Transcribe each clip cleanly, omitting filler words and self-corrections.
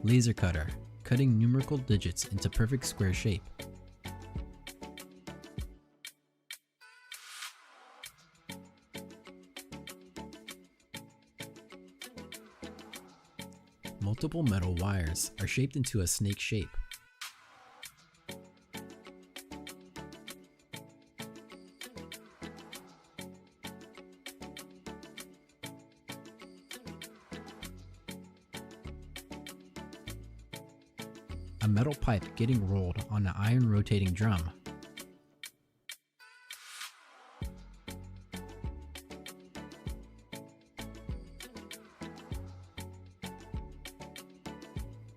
Laser cutter, cutting numerical digits into perfect square shape. Multiple metal wires are shaped into a snake shape. A metal pipe getting rolled on an iron rotating drum.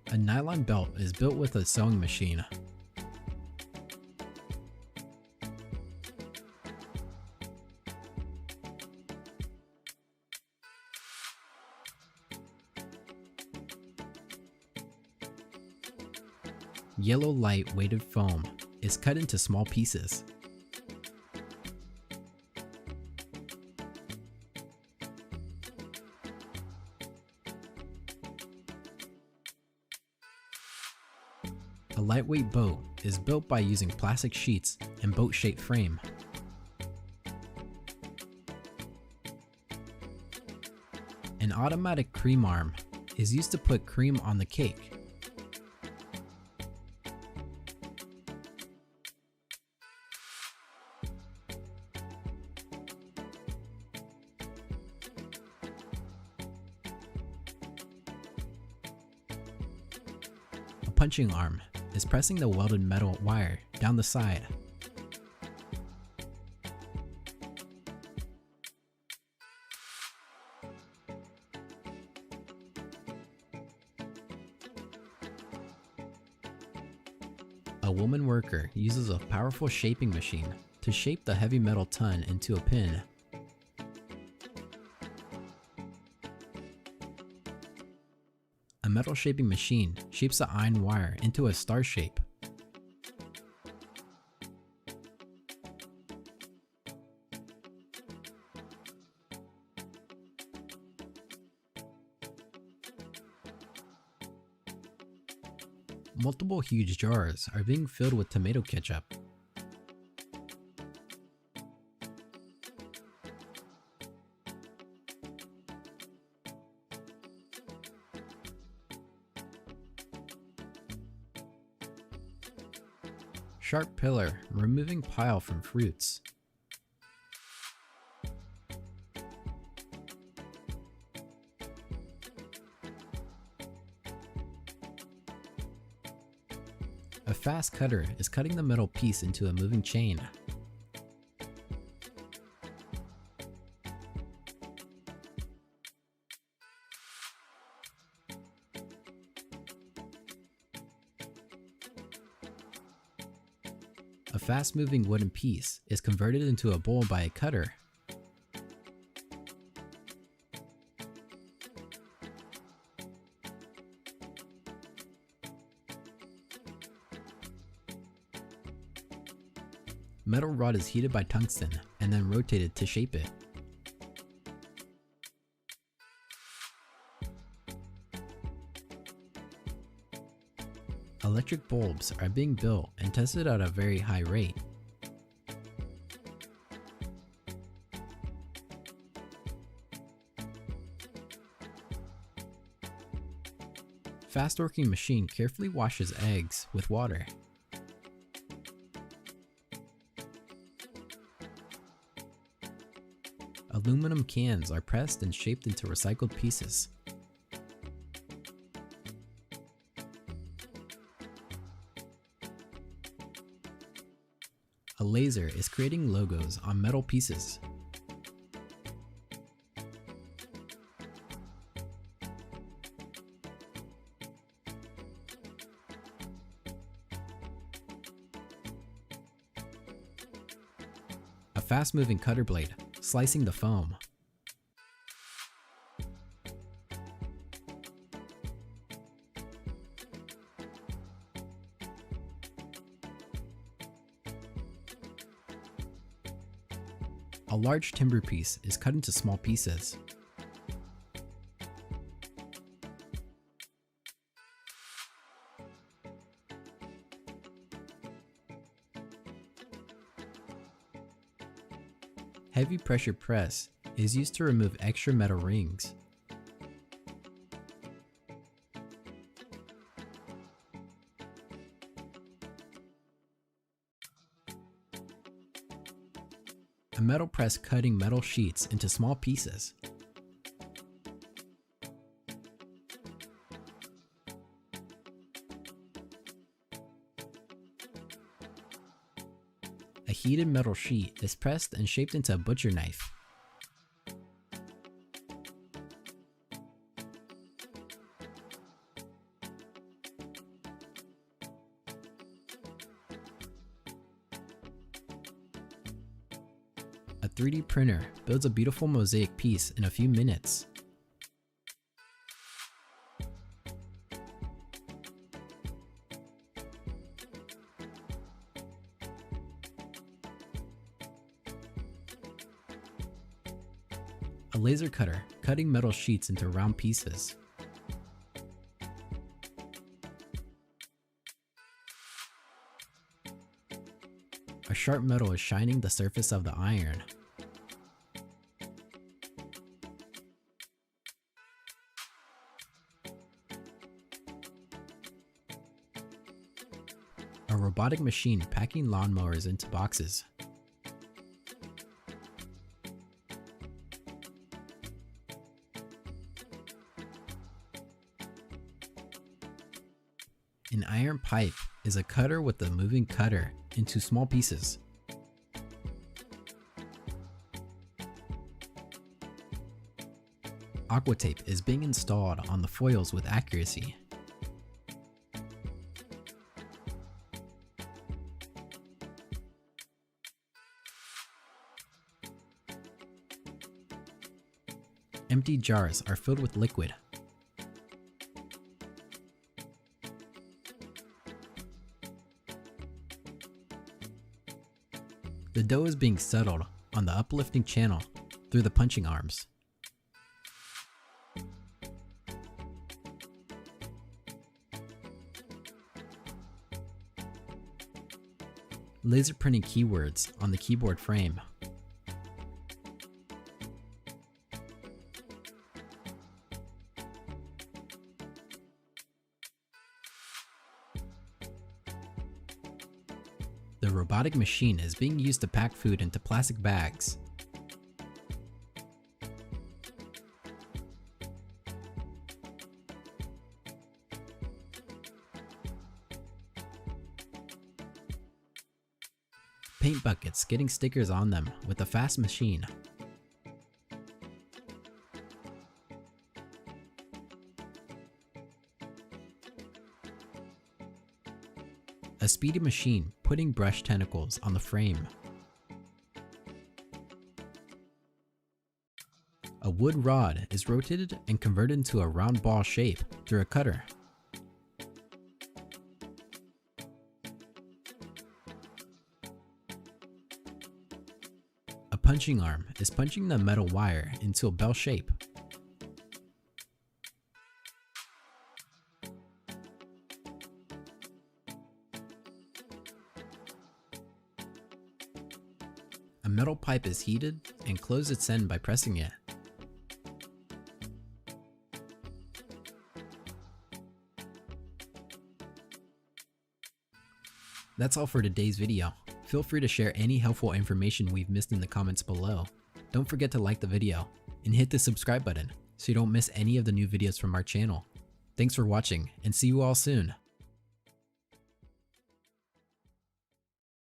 A nylon belt is built with a sewing machine. Yellow light weighted foam is cut into small pieces. A lightweight boat is built by using plastic sheets and boat-shaped frame. An automatic cream arm is used to put cream on the cake. A punching arm is pressing the welded metal wire down the side. A woman worker uses a powerful shaping machine to shape the heavy metal ton into a pin. A metal shaping machine shapes the iron wire into a star shape. Multiple huge jars are being filled with tomato ketchup. Sharp pillar removing pile from fruits. A fast cutter is cutting the metal piece into a moving chain. A fast-moving wooden piece is converted into a bowl by a cutter. Metal rod is heated by tungsten and then rotated to shape it. Electric bulbs are being built and tested at a very high rate. Fast-working machine carefully washes eggs with water. Aluminum cans are pressed and shaped into recycled pieces. A laser is creating logos on metal pieces. A fast-moving cutter blade slicing the foam. A large timber piece is cut into small pieces. heavy pressure press is used to remove extra metal rings. A metal press cutting metal sheets into small pieces. A heated metal sheet is pressed and shaped into a butcher knife. A 3D printer builds a beautiful mosaic piece in a few minutes. A laser cutter cutting metal sheets into round pieces. A sharp metal is shining the surface of the iron. A robotic machine packing lawnmowers into boxes. An iron pipe is a cutter with a moving cutter into small pieces. Aqua tape is being installed on the foils with accuracy. Empty jars are filled with liquid. The dough is being settled on the uplifting channel through the punching arms. Laser printing keywords on the keyboard frame. The robotic machine is being used to pack food into plastic bags. Paint buckets getting stickers on them with a fast machine. A speedy machine putting brush tentacles on the frame. A wood rod is rotated and converted into a round ball shape through a cutter. A punching arm is punching the metal wire into a bell shape. A metal pipe is heated and closed its end by pressing it. That's all for today's video. Feel free to share any helpful information we've missed in the comments below. Don't forget to like the video and hit the subscribe button so you don't miss any of the new videos from our channel. Thanks for watching and see you all soon.